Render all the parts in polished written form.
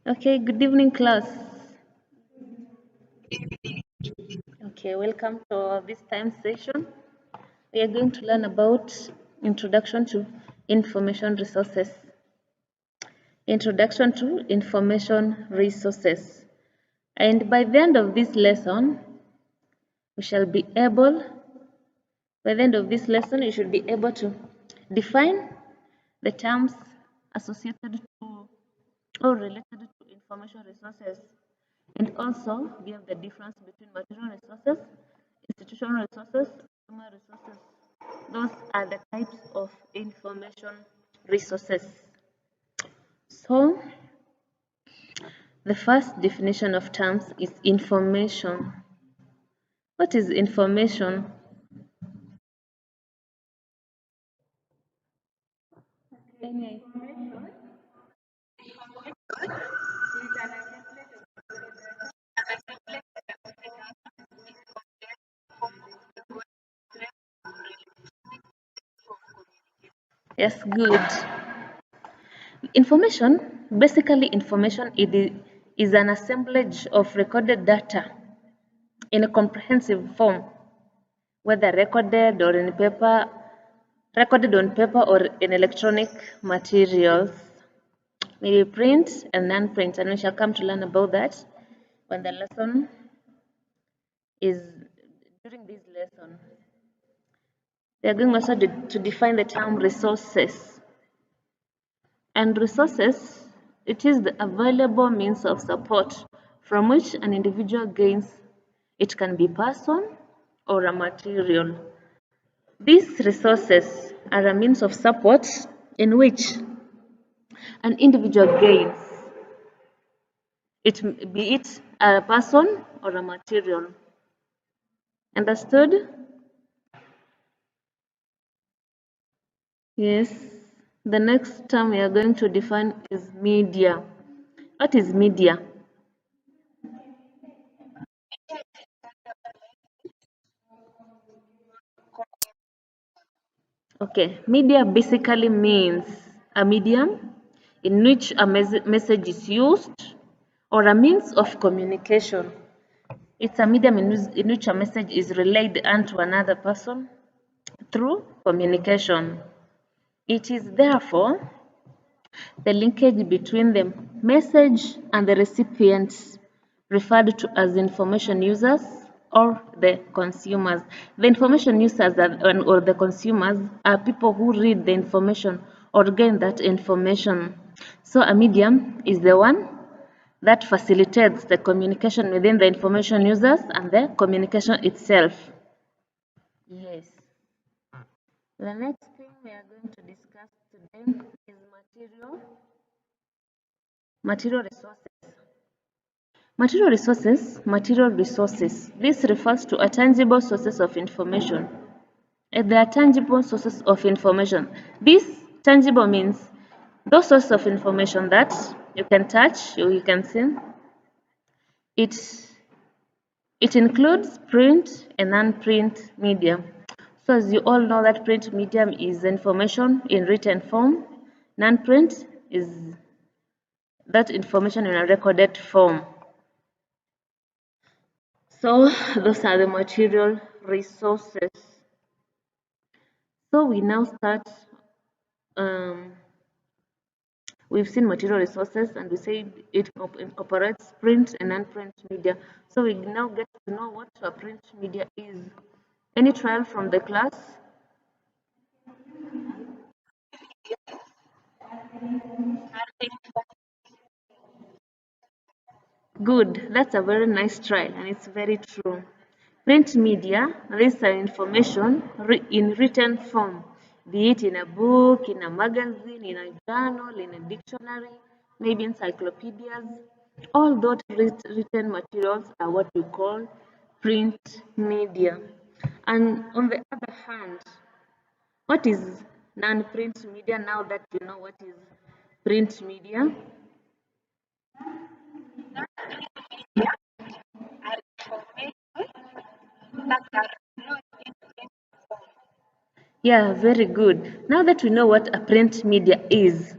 Okay, good evening, class. Okay, welcome to this time session. We are going to learn about Introduction to Information Resources. Introduction to Information Resources. And by the end of this lesson, we shall be able, by the end of this lesson, you should be able to define the terms associated to or related to information resources. And also give the difference between material resources, institutional resources, human resources. Those are the types of information resources. So, the first definition of terms is information. What is information? Yes, good. Information, basically information is an assemblage of recorded data in a comprehensive form, whether recorded on paper or in electronic materials, maybe print and non-print, and we shall come to learn about that when the lesson is during this lesson. We are going also to define the term resources. And resources, it is the available means of support from which an individual gains. It can be person or a material. These resources are a means of support in which an individual gains, be it a person or a material. Understood? Yes. The next term we are going to define is media. What is media? Okay, media basically means a medium in which a message is used or a means of communication. It's a medium in which a message is relayed unto another person through communication. It is therefore the linkage between the message and the recipient, referred to as information users or the consumers. The information users or the consumers are people who read the information or gain that information. So a medium is the one that facilitates the communication within the information users and the communication itself. Yes. The next thing we are going to discuss today is material resources. Material resources. This refers to a tangible sources of information. They are tangible sources of information. This tangible means those sources of information that you can touch, you can see. It includes print and non-print media. So as you all know that print medium is information in written form. Non-print is that information in a recorded form. So those are the material resources. So we now start, we've seen material resources and we said it incorporates print and non-print media. So we now get to know what a print media is. Any trial from the class? Good, that's a very nice trial and it's very true. Print media, this are information in written form, be it in a book, in a magazine, in a journal, in a dictionary, maybe encyclopedias. All those written materials are what we call print media. And on the other hand, what is non-print media now that you know what is print media? Yeah, very good. Now that we know what a print media is,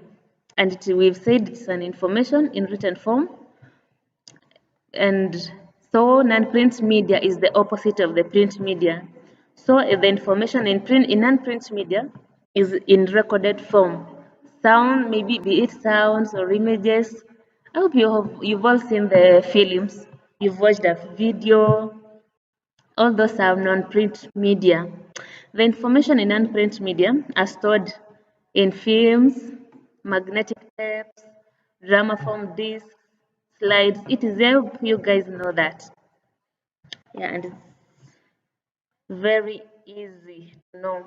and we've said it's an information in written form. And so non-print media is the opposite of the print media. So the information in non-print media is in recorded form. Sound, maybe be it sounds or images. I hope you've all seen the films. You've watched a video. All those are non-print media. The information in non-print media are stored in films, magnetic tapes, drama form discs, slides. It is help you guys know that. Yeah, and it's very easy to know.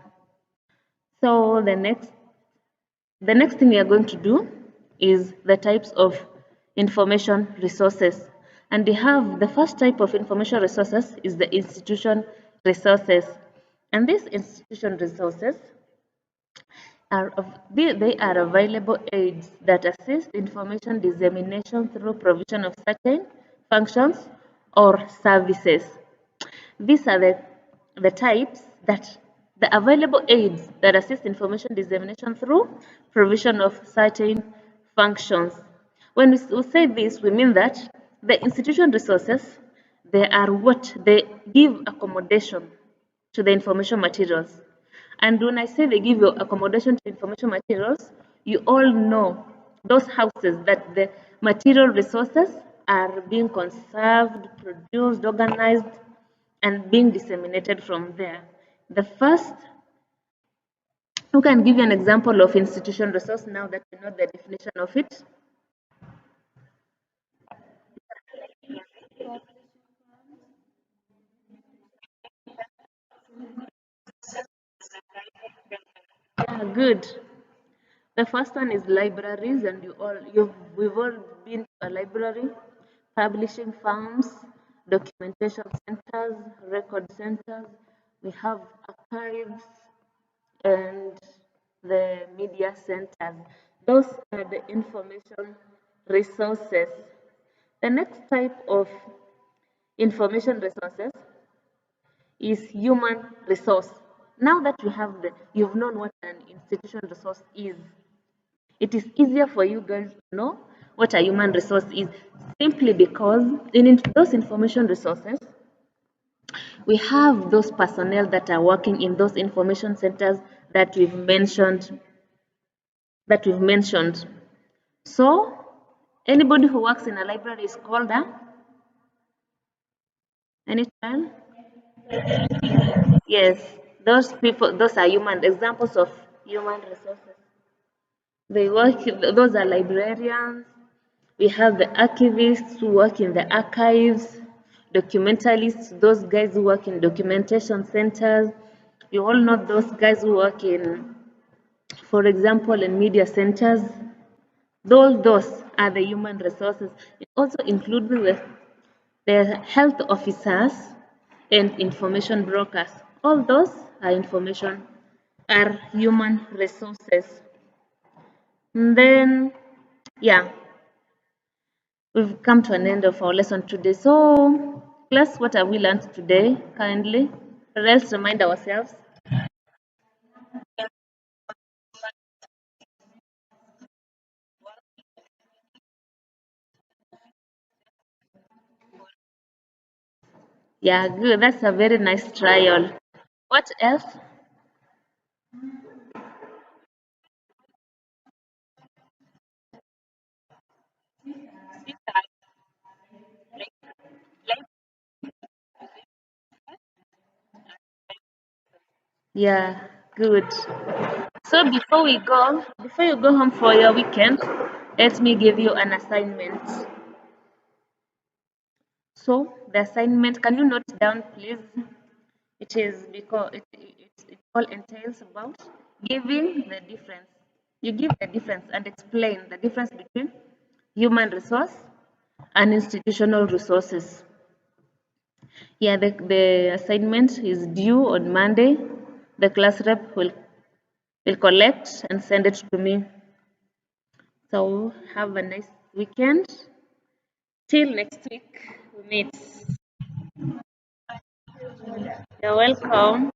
So the next thing we are going to do is the types of information resources. And we have the first type of information resources is the institution resources. And these institution resources they are available aids that assist information dissemination through provision of certain functions or services. These are the types that the available aids that assist information dissemination through provision of certain functions. When we say this, we mean that the institution resources, they are what they give accommodation to the information materials. And when I say they give you accommodation to information materials, you all know those houses that the material resources are being conserved, produced, organized, and being disseminated from there. The first, who can give you an example of institution resource now that you know the definition of it? Yeah, good. The first one is libraries, and we've all been to a library, publishing firms, documentation centers, record centers. We have archives and the media centers. Those are the information resources. The next type of information resources is human resource. Now that you've known what an institution resource is, it is easier for you guys to know what a human resource is, simply because in those information resources, we have those personnel that are working in those information centers that we've mentioned. So anybody who works in a library is called a any child? Yes, those people, those are human examples of human resources. They work, those are librarians. We have the archivists who work in the archives, documentalists, those guys who work in documentation centers. You all know those guys who work in, for example, in media centers. Those are the human resources. It also includes the health officers and information brokers. All those are human resources. And then, yeah, we've come to an end of our lesson today. So, class, what have we learned today? Kindly, let's remind ourselves. Yeah, good. That's a very nice trial. What else? Yeah, good. So before you go home for your weekend, let me give you an assignment. So the assignment, can you note down, please? It is because it all entails about giving the difference. You give the difference and explain the difference between human resource and institutional resources. Yeah, the assignment is due on Monday. The class rep will collect and send it to me. So have a nice weekend. Till next week we meet. You're welcome.